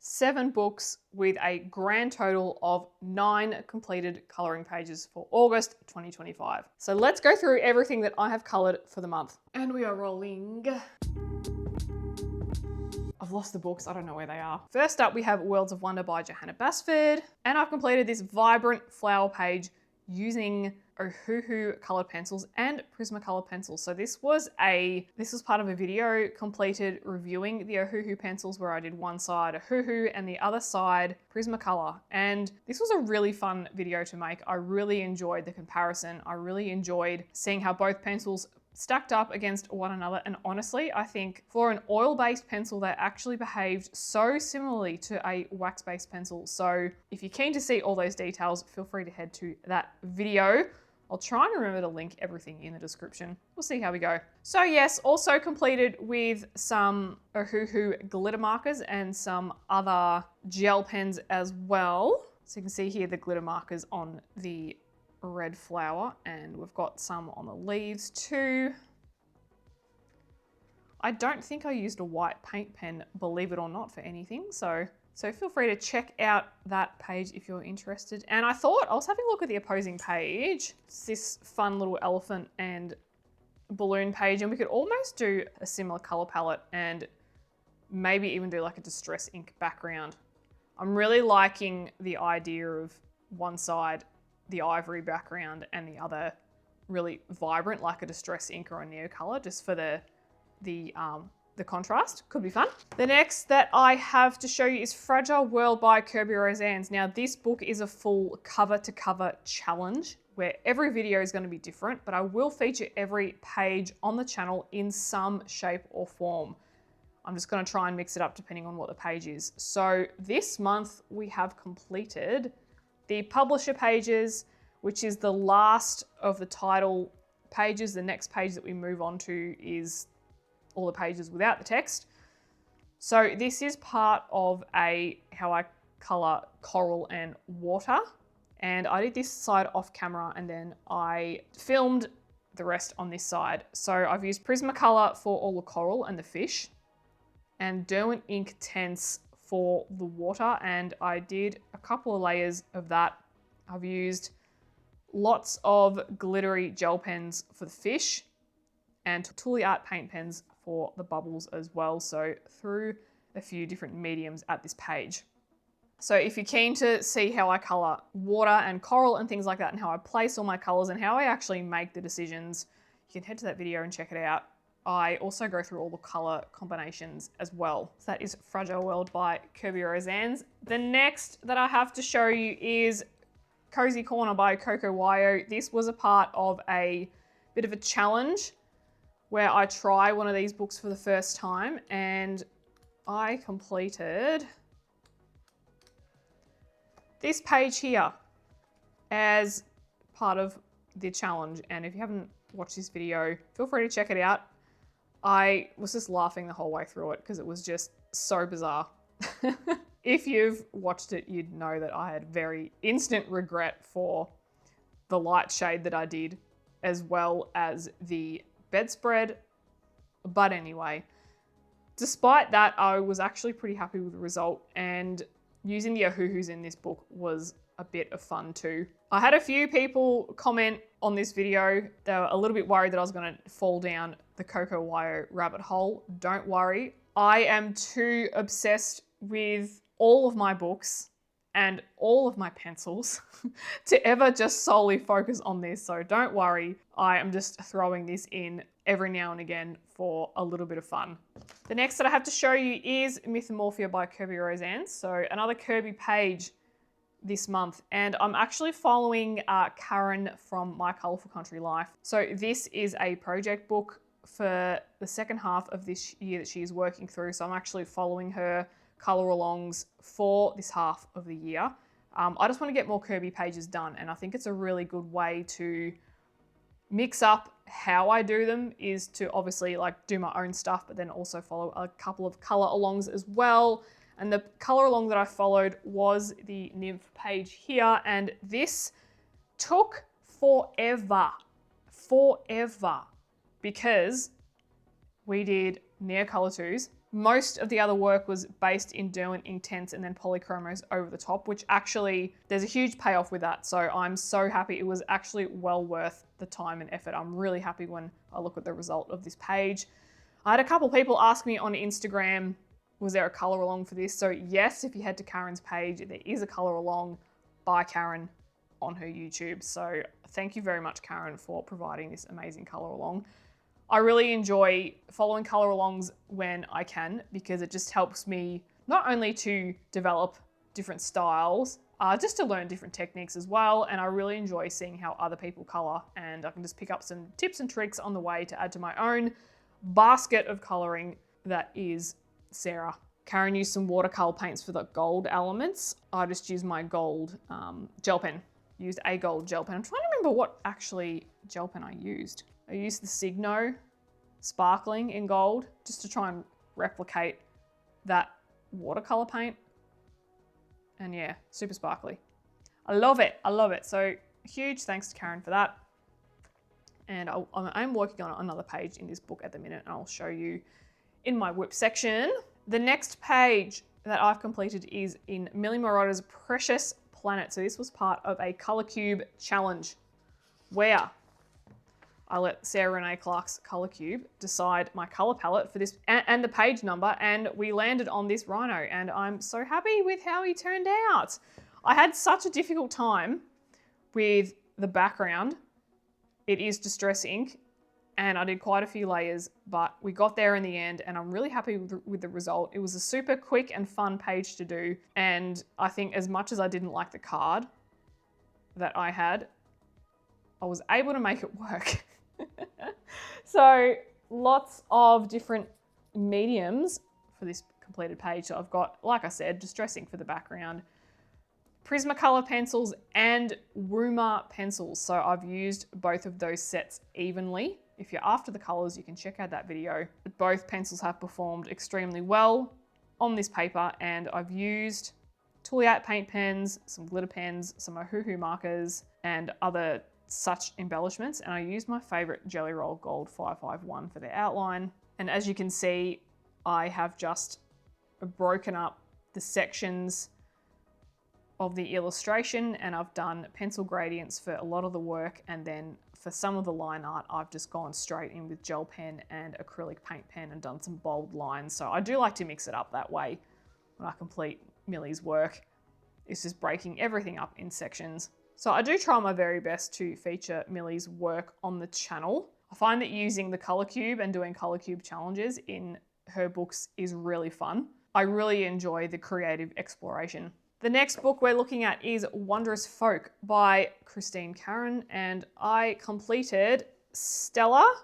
7 books with a grand total of 9 completed colouring pages for August 2025. So let's go through everything that I have coloured for the month. And we are rolling. I've lost the books, I don't know where they are. First up, we have Worlds of Wonder by Johanna Basford. And I've completed this vibrant flower page using Ohuhu coloured pencils and Prismacolor pencils. So this was part of a video completed reviewing the Ohuhu pencils, where I did one side Ohuhu and the other side Prismacolor. And this was a really fun video to make. I really enjoyed the comparison. I really enjoyed seeing how both pencils stacked up against one another, and honestly, I think for an oil-based pencil, they actually behaved so similarly to a wax-based pencil. So if you're keen to see all those details, feel free to head to that video. I'll try and remember to link everything in the description. We'll see how we go. So yes, also completed with some Ohuhu glitter markers and some other gel pens as well. So you can see here the glitter markers on the red flower, and we've got some on the leaves too. I don't think I used a white paint pen, believe it or not, for anything. So feel free to check out that page if you're interested. And I was having a look at the opposing page. It's this fun little elephant and balloon page, and we could almost do a similar color palette and maybe even do like a distress ink background. I'm really liking the idea of one side the ivory background and the other really vibrant, like a distress ink or a neo color, just for the contrast. Could be fun. The next that I have to show you is Fragile World by Kirby Roseanne's. Now this book is a full cover to cover challenge where every video is going to be different, but I will feature every page on the channel in some shape or form. I'm just going to try and mix it up depending on what the page is. So this month we have completed the publisher pages, which is the last of the title pages. The next page that we move on to is all the pages without the text. So this is part of how I color coral and water. And I did this side off camera and then I filmed the rest on this side. So I've used Prismacolor for all the coral and the fish, and Derwent Ink Tense for the water, and I did a couple of layers of that. I've used lots of glittery gel pens for the fish and Tooly Art paint pens for the bubbles as well. So through a few different mediums at this page. So if you're keen to see how I color water and coral and things like that, and how I place all my colors and how I actually make the decisions, you can head to that video and check it out. I also go through all the color combinations as well. So that is Fragile World by Kirby Roseanne's. The next that I have to show you is Cozy Corner by Coco Wyo. This was a part of a bit of a challenge where I try one of these books for the first time, and I completed this page here as part of the challenge. And if you haven't watched this video, feel free to check it out. I was just laughing the whole way through it because it was just so bizarre. If you've watched it, you'd know that I had very instant regret for the light shade that I did, as well as the bedspread. But anyway, despite that, I was actually pretty happy with the result, and using the Ohuhus in this book was a bit of fun too. I had a few people comment on this video. They were a little bit worried that I was going to fall down the Coco Wyo rabbit hole. Don't worry. I am too obsessed with all of my books and all of my pencils to ever just solely focus on this. So don't worry. I am just throwing this in every now and again for a little bit of fun. The next that I have to show you is Mythamorphia by Kirby Roseanne. So another Kirby page this month, and I'm actually following Karen from My Colourful Country Life. So this is a project book for the second half of this year that she is working through. So I'm actually following her colour alongs for this half of the year. I just want to get more Kirby pages done, and I think it's a really good way to mix up how I do them, is to obviously like do my own stuff, but then also follow a couple of colour alongs as well. And the colour along that I followed was the Nymph page here, and this took forever, because we did Neocolor 2s, Most of the other work was based in Derwent Intense and then polychromos over the top, which actually, there's a huge payoff with that. So I'm so happy. It was actually well worth the time and effort. I'm really happy when I look at the result of this page. I had a couple people ask me on Instagram, was there a color along for this? So yes, if you head to Karen's page, there is a color along by Karen on her YouTube. So thank you very much, Karen, for providing this amazing color along. I really enjoy following color alongs when I can, because it just helps me not only to develop different styles, just to learn different techniques as well. And I really enjoy seeing how other people color, and I can just pick up some tips and tricks on the way to add to my own basket of coloring that is Sarah. Karen used some watercolor paints for the gold elements. I just used my gold gel pen. Used a gold gel pen. I'm trying to remember what actually gel pen I used. I used the Signo Sparkling in gold just to try and replicate that watercolor paint. And yeah, super sparkly. I love it. I love it. So huge thanks to Karen for that. And I'm working on another page in this book at the minute, and I'll show you in my whip section. The next page that I've completed is in Millie Morota's Precious Planet. So this was part of a Color Cube challenge where I let Sarah Renee Clark's Color Cube decide my color palette for this and the page number, and we landed on this rhino, and I'm so happy with how he turned out. I had such a difficult time with the background. It is Distress ink, and I did quite a few layers, but we got there in the end, and I'm really happy with the result. It was a super quick and fun page to do, and I think as much as I didn't like the card that I had, I was able to make it work. So lots of different mediums for this completed page. So I've got, like I said, Distress ink for the background, Prismacolor pencils and Wuma pencils. So I've used both of those sets evenly. If you're after the colors, you can check out that video. Both pencils have performed extremely well on this paper, and I've used Toolie paint pens, some glitter pens, some Ohuhu markers, and other such embellishments. And I used my favorite Jelly Roll Gold 551 for the outline. And as you can see, I have just broken up the sections of the illustration, and I've done pencil gradients for a lot of the work, and then for some of the line art I've just gone straight in with gel pen and acrylic paint pen and done some bold lines. So I do like to mix it up that way when I complete Millie's work. It's just breaking everything up in sections. So I do try my very best to feature Millie's work on the channel. I find that using the Color Cube and doing Color Cube challenges in her books is really fun. I really enjoy the creative exploration. The next book we're looking at is Wondrous Folk by Christine Karen, and I completed Stella.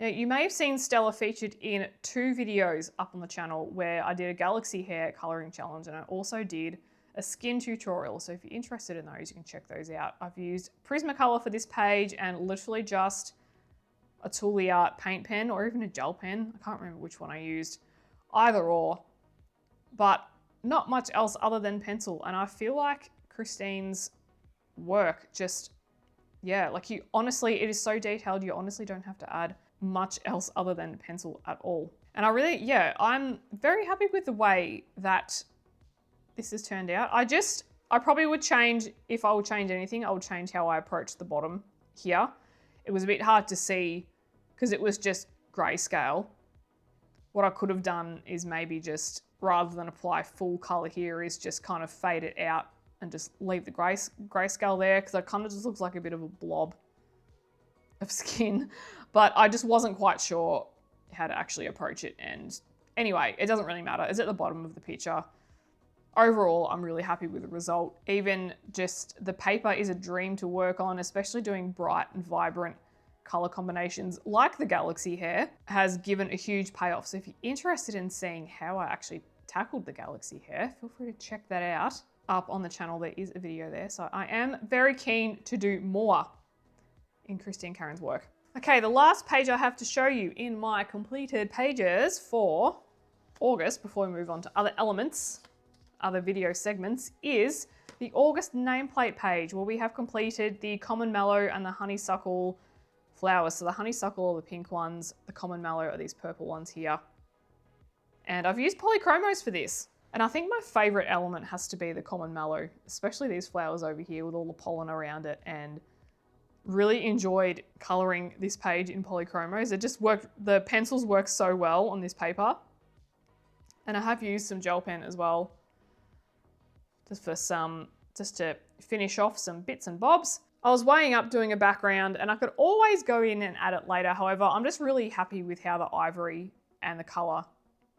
Now, you may have seen Stella featured in 2 videos up on the channel where I did a galaxy hair colouring challenge, and I also did a skin tutorial. So if you're interested in those, you can check those out. I've used Prismacolor for this page and literally just a Toolie Art paint pen or even a gel pen. I can't remember which one I used, either or, but not much else other than pencil. And I feel like Christine's work just, yeah, like you honestly, it is so detailed, you honestly don't have to add much else other than pencil at all. And I really, yeah, I'm very happy with the way that this has turned out. I probably would change, if I would change anything, I would change how I approach the bottom here. It was a bit hard to see because it was just grayscale. What I could have done is maybe just, rather than apply full color here, is just kind of fade it out and just leave the grayscale there, because it kind of just looks like a bit of a blob of skin. But I just wasn't quite sure how to actually approach it. And anyway, it doesn't really matter. It's at the bottom of the picture. Overall, I'm really happy with the result. Even just the paper is a dream to work on, especially doing bright and vibrant color combinations like the galaxy hair has given a huge payoff. So if you're interested in seeing how I actually tackled the galaxy hair, feel free to check that out up on the channel. There is a video there. So I am very keen to do more in Christine Karen's work. Okay, the last page I have to show you in my completed pages for August, before we move on to other elements, other video segments, is the August nameplate page, where we have completed the common mallow and the honeysuckle flowers. So the honeysuckle are the pink ones, the common mallow are these purple ones here. And I've used polychromos for this. And I think my favorite element has to be the common mallow, especially these flowers over here with all the pollen around it, and really enjoyed coloring this page in polychromos. It just worked, the pencils work so well on this paper. And I have used some gel pen as well, just to finish off some bits and bobs. I was weighing up doing a background and I could always go in and add it later. However, I'm just really happy with how the ivory and the color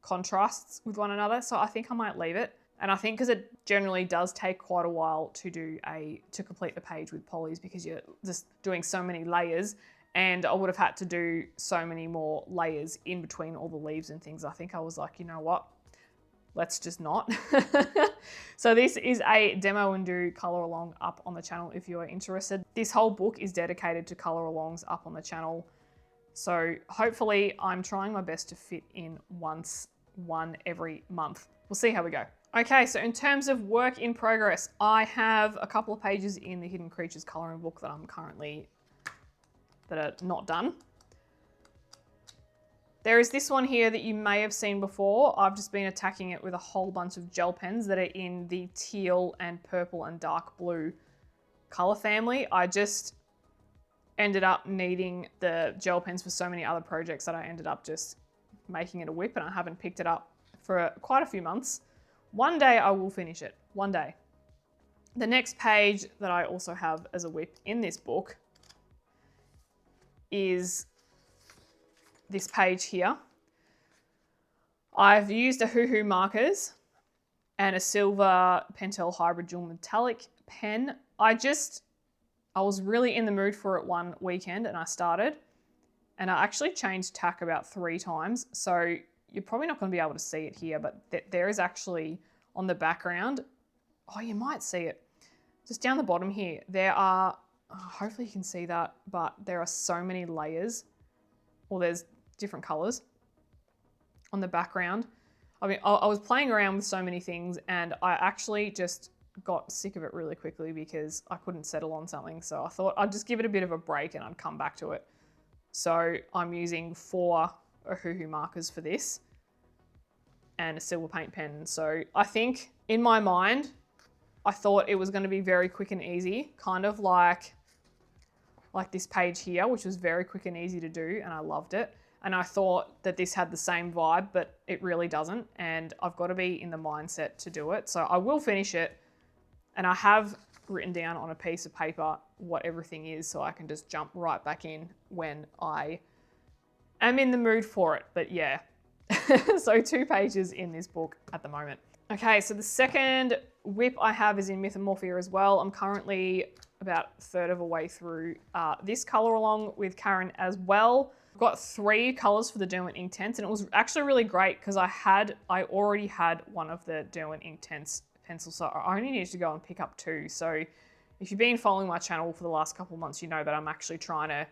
contrasts with one another. So I think I might leave it. And I think because it generally does take quite a while to complete the page with polys, because you're just doing so many layers, and I would have had to do so many more layers in between all the leaves and things. I think I was like, you know what? Let's just not. So this is a demo and do color along up on the channel if you are interested. This whole book is dedicated to color alongs up on the channel. So hopefully I'm trying my best to fit in one every month. We'll see how we go. Okay, so in terms of work in progress, I have a couple of pages in the Hidden Creatures coloring book that are not done. There is this one here that you may have seen before. I've just been attacking it with a whole bunch of gel pens that are in the teal and purple and dark blue color family. I just ended up needing the gel pens for so many other projects that I ended up just making it a whip, and I haven't picked it up for quite a few months. One day I will finish it, one day. The next page that I also have as a whip in this book is this page here. I've used a Hoo markers and a silver Pentel Hybrid Dual Metallic pen. I was really in the mood for it one weekend and I started, and I actually changed tack about 3 times. So you're probably not going to be able to see it here, but there is actually on the background, oh, you might see it. Just down the bottom here, there are, hopefully you can see that, but there are so many layers, or there's different colors on the background. I mean, I was playing around with so many things and I actually just got sick of it really quickly because I couldn't settle on something. So I thought I'd just give it a bit of a break and I'd come back to it. So I'm using 4 Ohuhu markers for this and a silver paint pen. So I think in my mind, I thought it was going to be very quick and easy, kind of like this page here, which was very quick and easy to do, and I loved it. And I thought that this had the same vibe, but it really doesn't. And I've got to be in the mindset to do it. So I will finish it. And I have written down on a piece of paper what everything is, so I can just jump right back in when I am in the mood for it. But yeah, so 2 pages in this book at the moment. Okay, so the second whip I have is in Mythamorphia as well. I'm currently about a third of a way through this color along with Karen as well. I've got 3 colors for the Derwent Inktense, and it was actually really great because I already had one of the Derwent Inktense pencils, so I only needed to go and pick up 2. So if you've been following my channel for the last couple of months, you know that I'm actually trying to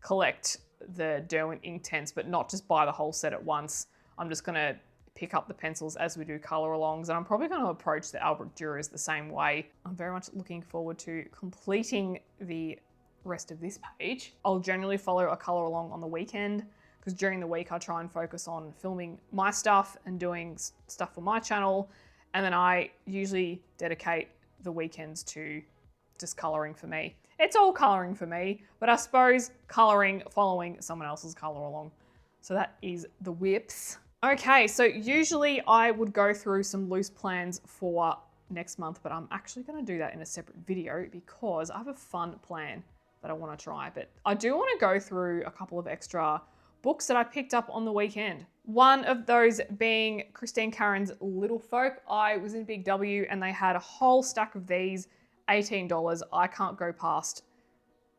collect the Derwent Inktense, but not just buy the whole set at once. I'm just going to pick up the pencils as we do color alongs, and I'm probably going to approach the Albrecht Dürers the same way. I'm very much looking forward to completing the rest of this page. I'll generally follow a color along on the weekend because during the week I try and focus on filming my stuff and doing stuff for my channel, and then I usually dedicate the weekends to just coloring for me. It's all coloring for me, but I suppose coloring following someone else's color along. So that is the whips. Okay, so usually I would go through some loose plans for next month, but I'm actually going to do that in a separate video because I have a fun plan that I want to try. But I do want to go through a couple of extra books that I picked up on the weekend. One of those being Christine Karen's Little Folk. I was in Big W and they had a whole stack of these, $18. I can't go past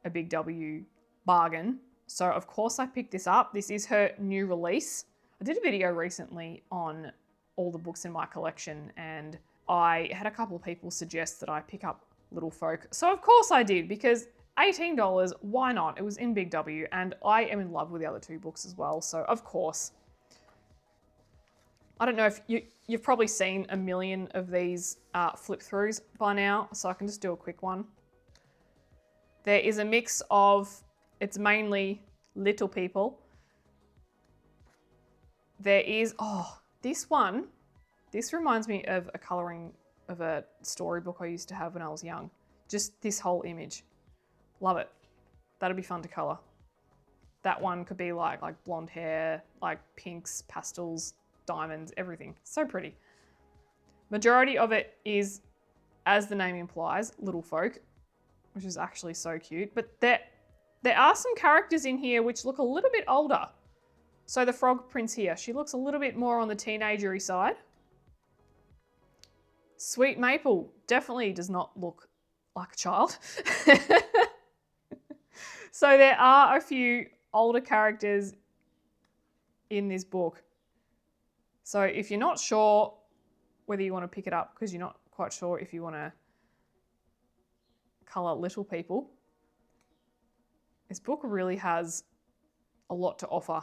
a Big W bargain. So of course I picked this up. This is her new release. I did a video recently on all the books in my collection and I had a couple of people suggest that I pick up Little Folk. So of course I did, because $18, why not? It was in Big W and I am in love with the other 2 books as well. So of course, I don't know if you've probably seen a million of these flip throughs by now, so I can just do a quick one. There is a mix of, it's mainly little people. There is, oh, This reminds me of a colouring of a storybook I used to have when I was young. Just this whole image. Love it. That'd be fun to colour. That one could be like blonde hair, like pinks, pastels, diamonds, everything. So pretty. Majority of it is, as the name implies, little folk, which is actually so cute. But there are some characters in here which look a little bit older. So the frog prince here, she looks a little bit more on the teenagery side. Sweet Maple definitely does not look like a child. So there are a few older characters in this book. So if you're not sure whether you want to pick it up because you're not quite sure if you want to colour little people, this book really has a lot to offer.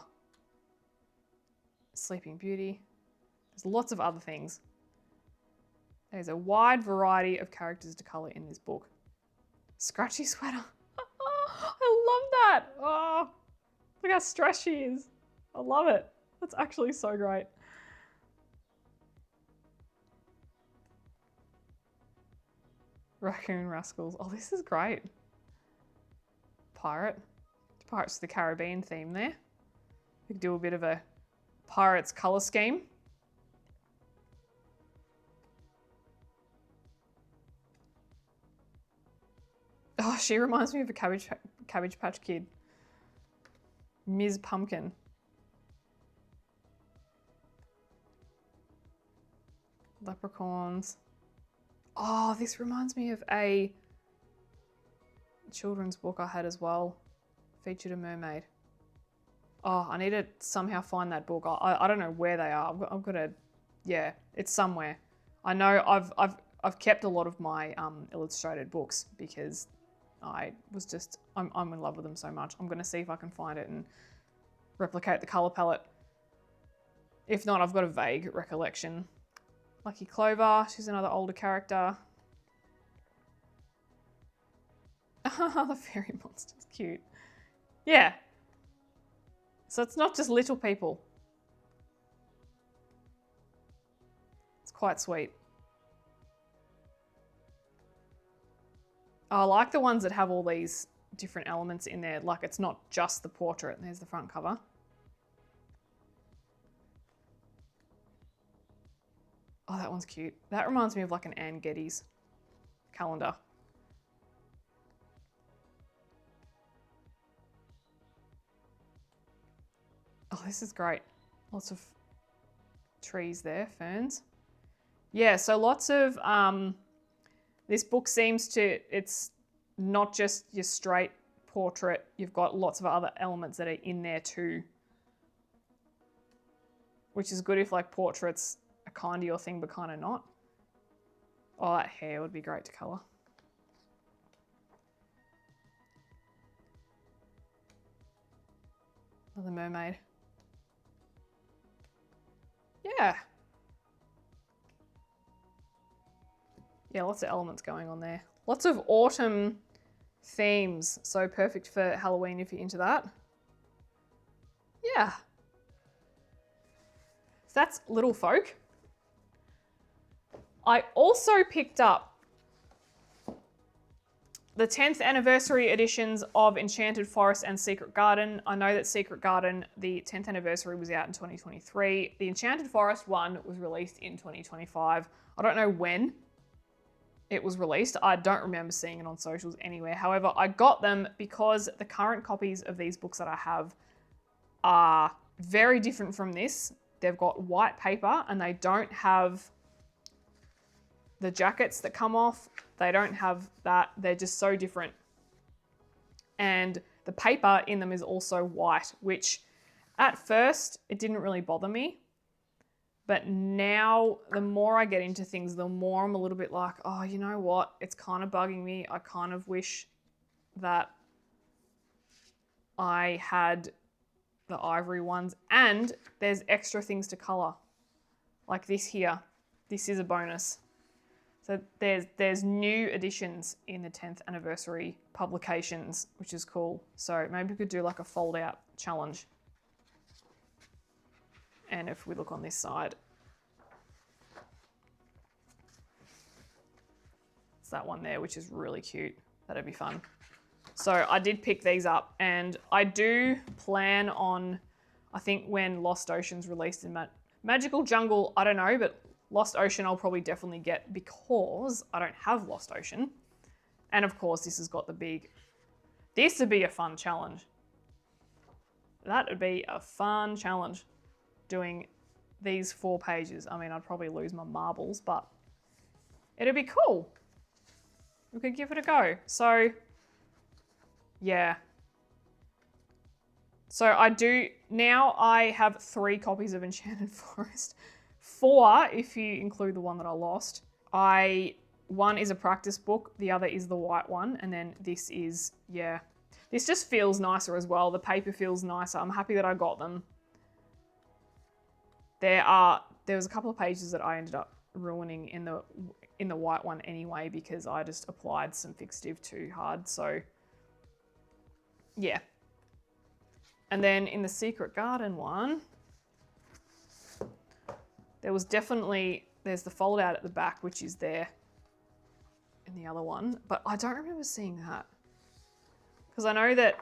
Sleeping Beauty. There's lots of other things. There's a wide variety of characters to colour in this book. Scratchy Sweater. I love that. Oh, look how stressed she is. I love it. That's actually so great. Raccoon Rascals. Oh, this is great. Pirate. Pirates of the Caribbean theme there. We could do a bit of a pirates colour scheme. Oh, she reminds me of a Cabbage Patch Kid. Ms. Pumpkin. Leprechauns. Oh, this reminds me of a children's book I had as well. Featured a mermaid. Oh, I need to somehow find that book. I don't know where they are. I'm gonna, yeah, it's somewhere. I know I've kept a lot of my illustrated books because I'm in love with them so much. I'm gonna see if I can find it and replicate the color palette. If not, I've got a vague recollection. Lucky Clover, she's another older character. The fairy monster's cute. Yeah. So it's not just little people. It's quite sweet. I like the ones that have all these different elements in there. Like it's not just the portrait. There's the front cover. Oh, that one's cute. That reminds me of like an Anne Geddes calendar. Oh, this is great. Lots of trees there, ferns. Yeah, so lots of, this book seems to, it's not just your straight portrait. You've got lots of other elements that are in there too. Which is good if like portraits are kind of your thing, but kind of not. Oh, that hair would be great to colour. Another mermaid. Yeah. Yeah, lots of elements going on there. Lots of autumn themes. So perfect for Halloween if you're into that. Yeah. So that's Little Folk. I also picked up the 10th anniversary editions of Enchanted Forest and Secret Garden. I know that Secret Garden, the 10th anniversary was out in 2023. The Enchanted Forest one was released in 2025. I don't know when it was released. I don't remember seeing it on socials anywhere. However, I got them because the current copies of these books that I have are very different from this. They've got white paper and they don't have the jackets that come off. They don't have that. They're just so different. And the paper in them is also white, which at first it didn't really bother me. But now the more I get into things, the more I'm a little bit like, oh, you know what? It's kind of bugging me. I kind of wish that I had the ivory ones. And there's extra things to color. Like this here. This is a bonus. So there's new editions in the 10th anniversary publications, which is cool. So maybe we could do like a fold out challenge. And if we look on this side, that one there, which is really cute. That'd be fun. So I did pick these up, and I do plan on, I think when Lost Ocean's released in Magical Jungle, I don't know, but Lost Ocean I'll probably definitely get because I don't have Lost Ocean. And of course this has got the big, this would be a fun challenge. That would be a fun challenge, doing these 4 pages. I mean, I'd probably lose my marbles, but it'd be cool. We could give it a go. So yeah. So now I have 3 copies of Enchanted Forest. 4 if you include the one that I lost. One is a practice book, the other is the white one, and then this is, yeah. This just feels nicer as well. The paper feels nicer. I'm happy that I got them. There was a couple of pages that I ended up ruining in the white one anyway because I just applied some fixative too hard, so yeah. And then in the Secret Garden one, there's the fold out at the back, which is there in the other one, but I don't remember seeing that. Because I know that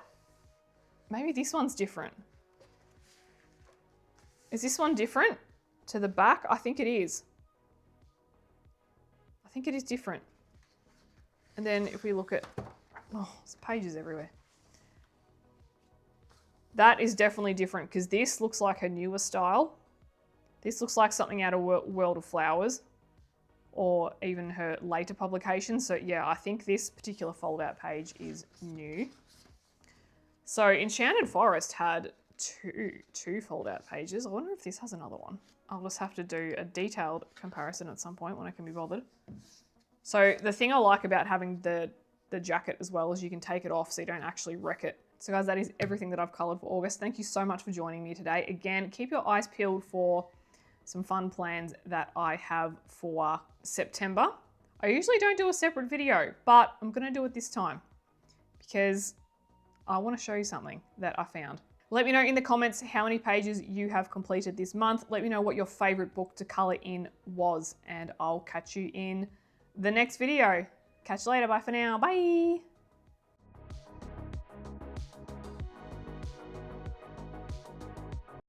maybe this one's different. Is this one different to the back? I think it is. I think it is different. And then if we look at, oh, there's pages everywhere. That is definitely different because this looks like a newer style. This looks like something out of World of Flowers or even her later publication. So yeah, I think this particular fold out page is new. So Enchanted Forest had two fold out pages. I wonder if this has another one. I'll just have to do a detailed comparison at some point when I can be bothered. So the thing I like about having the jacket as well is you can take it off so you don't actually wreck it. So guys, that is everything that I've coloured for August. Thank you so much for joining me today. Again, keep your eyes peeled for some fun plans that I have for September. I usually don't do a separate video, but I'm going to do it this time because I want to show you something that I found. Let me know in the comments how many pages you have completed this month. Let me know what your favourite book to colour in was, and I'll catch you in the next video. Catch you later. Bye for now. Bye.